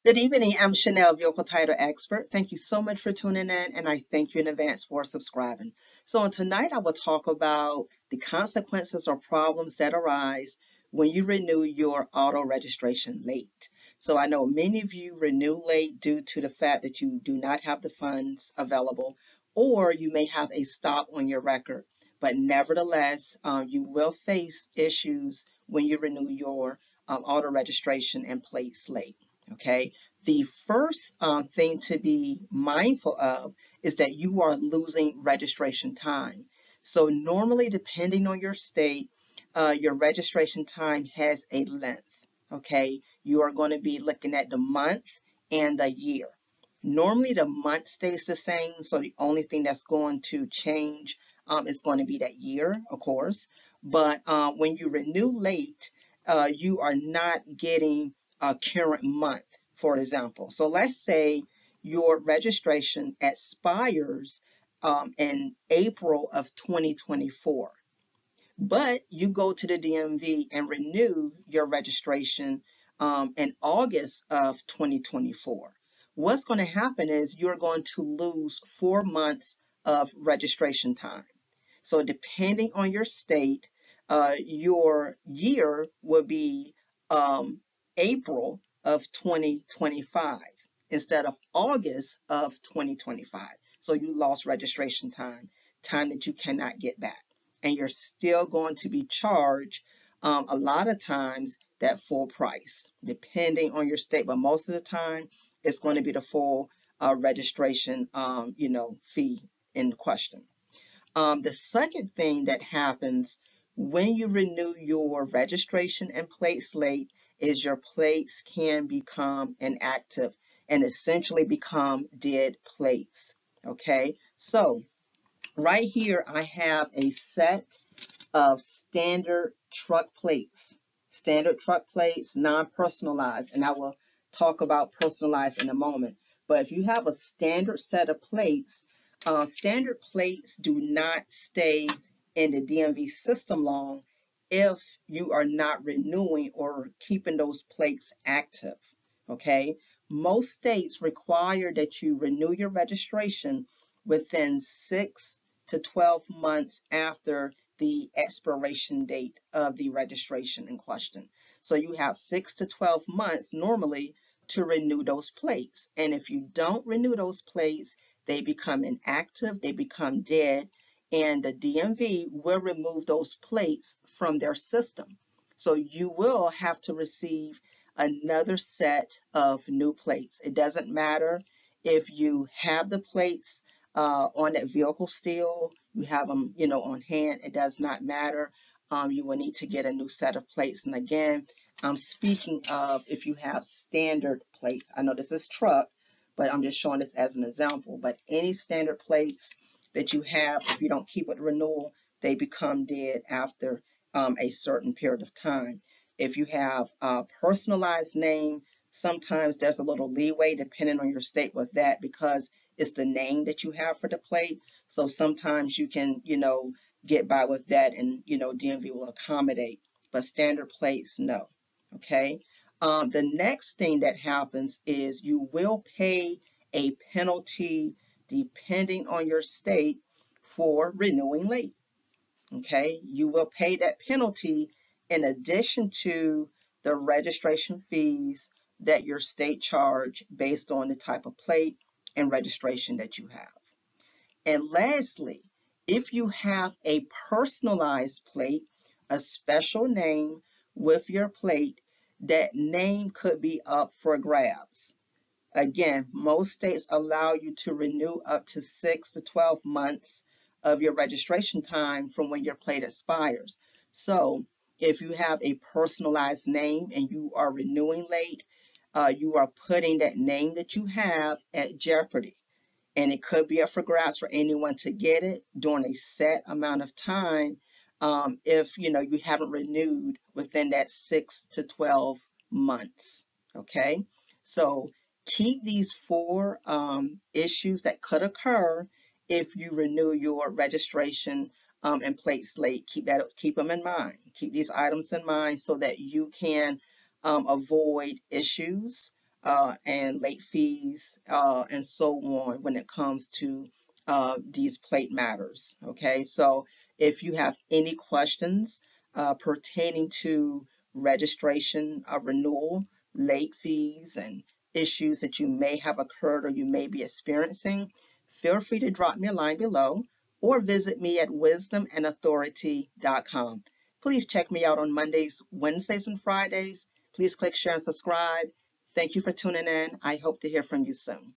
Good evening. I'm Chanel, Vehicle Title Expert. Thank you so much for tuning in, and I thank you in advance for subscribing. So, tonight I will talk about the consequences or problems that arise when you renew your auto registration late. So, I know many of you renew late due to the fact that you do not have the funds available, or you may have a stop on your record. But nevertheless, you will face issues when you renew your auto registration and plates late. Okay, the first thing to be mindful of is that you are losing registration time. So normally, depending on your state, your registration time has a length. Okay, you are going to be looking at the month and the year. Normally, the month stays the same, so the only thing that's going to change is going to be that year, of course. But when you renew late, you are not getting a current month, for example. So let's say your registration expires in April of 2024, but you go to the DMV and renew your registration in August of 2024. What's going to happen is you're going to lose 4 months of registration time. So depending on your state, your year will be um, April of 2025 instead of August of 2025. So you lost registration time, time that you cannot get back. And you're still going to be charged a lot of times that full price, depending on your state. But most of the time, it's going to be the full registration, fee in question. The second thing that happens when you renew your registration and plates late is your plates can become inactive and essentially become dead plates. Okay, so right here I have a set of standard truck plates, non-personalized, and I will talk about personalized in a moment. But if you have a standard set of plates, standard plates do not stay in the DMV system long if you are not renewing or keeping those plates active. Okay, most states require that you renew your registration within 6 to 12 months after the expiration date of the registration in question. So you have 6 to 12 months normally to renew those plates. And if you don't renew those plates, they become inactive, they become dead, and the DMV will remove those plates from their system. So you will have to receive another set of new plates. It doesn't matter if you have the plates on that vehicle still, you have them, on hand. It does not matter. You will need to get a new set of plates. And again, I'm speaking of if you have standard plates. I know this is truck, but I'm just showing this as an example. But any standard plates that you have, if you don't keep it renewal, they become dead after a certain period of time. If you have a personalized name, sometimes there's a little leeway depending on your state with that because it's the name that you have for the plate. So sometimes you can, get by with that and, DMV will accommodate. But standard plates, no. Okay. The next thing that happens is you will pay a penalty depending on your state for renewing late. Okay. You will pay that penalty in addition to the registration fees that your state charge based on the type of plate and registration that you have. And lastly, if you have a personalized plate, a special name with your plate, that name could be up for grabs. Again, most states allow you to renew up to 6 to 12 months of your registration time from when your plate expires. So if you have a personalized name and you are renewing late, you are putting that name that you have at jeopardy. And it could be up for grabs for anyone to get it during a set amount of time if you haven't renewed within that 6 to 12 months. Okay, so keep these four issues that could occur if you renew your registration and plates late. Keep them in mind. Keep these items in mind so that you can avoid issues and late fees and so on when it comes to these plate matters. Okay, so if you have any questions pertaining to registration, renewal, late fees, and issues that you may have occurred or you may be experiencing, feel free to drop me a line below or visit me at wisdomandauthority.com. Please check me out on Mondays, Wednesdays, and Fridays. Please click share and subscribe. Thank you for tuning in. I hope to hear from you soon.